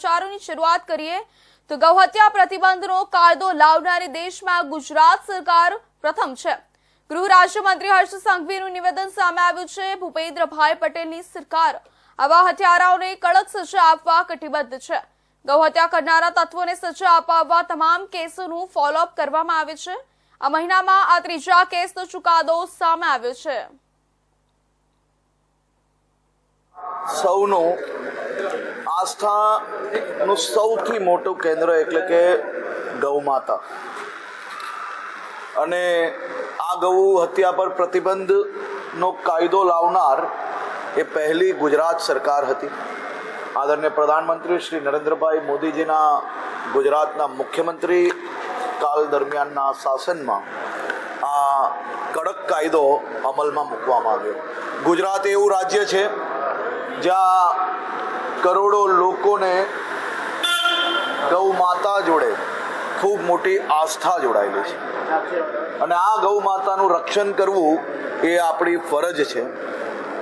સમાચારોની શરૂઆત કરીએ તો ગૌહત્યા પ્રતિબંધનો કાયદો લાવનારી દેશમાં ગુજરાત સરકાર પ્રથમ છે। ગૃહ રાજ્યમંત્રી હર્ષ સંઘવીનું નિવેદન સામે આવ્યું છે। ભૂપેન્દ્રભાઈ પટેલની સરકાર આવા હત્યારાઓને કડક સજા આપવા કટિબદ્ધ છે। ગૌહત્યા કરનારા તત્વોને સજા અપાવવા તમામ કેસોનું ફોલોઅપ કરવામાં આવે છે। આ મહિનામાં આ ત્રીજા કેસનો ચુકાદો સામે આવ્યો છે। સૌનું આસ્થાનું સૌથી મોટું કેન્દ્ર એટલે કે ગૌમાતા અને આ ગૌ હત્યા પર પ્રતિબંધનો કાયદો લાવનાર એ પહેલી ગુજરાત સરકાર હતી। આદરણીય પ્રધાનમંત્રી શ્રી નરેન્દ્રભાઈ મોદીજીના ગુજરાતના મુખ્યમંત્રી કાળ દરમિયાનના શાસનમાં આ કડક કાયદો અમલમાં મૂકવામાં આવ્યો। ગુજરાત એવું રાજ્ય છે જ્યાં કરોડો લોકોને ગૌ માતા જોડે ખૂબ મોટી આસ્થા જોડાયેલી છે અને આ ગૌ માતાનું રક્ષણ કરવું એ આપણી ફરજ છે।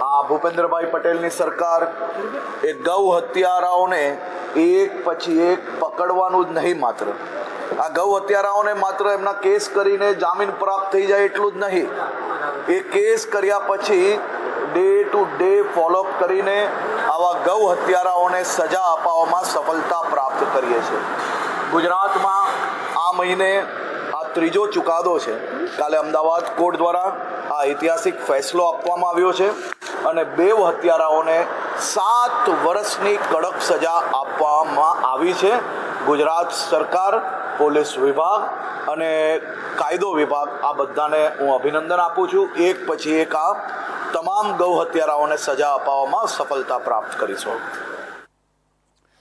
આ ભૂપેન્દ્રભાઈ પટેલની સરકાર એ ગૌ હત્યારાઓને એક પછી એક પકડવાનું જ નહીં, માત્ર આ ગૌ હત્યારાઓને માત્ર એમના કેસ કરીને જામીન પ્રાપ્ત થઈ જાય એટલું જ નહીં, એ કેસ કર્યા પછી ડે ટુ ડે ફોલોઅપ કરીને આવા ગૌ હત્યારાઓને સજા અપાવવામાં સફળતા પ્રાપ્ત કરીએ છીએ। ગુજરાતમાં આ મહિને આ ત્રીજો ચુકાદો છે। કાલે અમદાવાદ કોર્ટ દ્વારા આ ઐતિહાસિક ફેસલો આપવામાં આવ્યો છે અને બે હત્યારાઓને 7 વર્ષની કડક સજા આપવામાં આવી છે। ગુજરાત સરકાર, પોલીસ વિભાગ અને કાયદો વિભાગ આ બધાને હું અભિનંદન આપું છું। એક પછી એક આ તમામ ગૌ હત્યારાઓને સજા અપાવવામાં સફળતા પ્રાપ્ત કરીશું।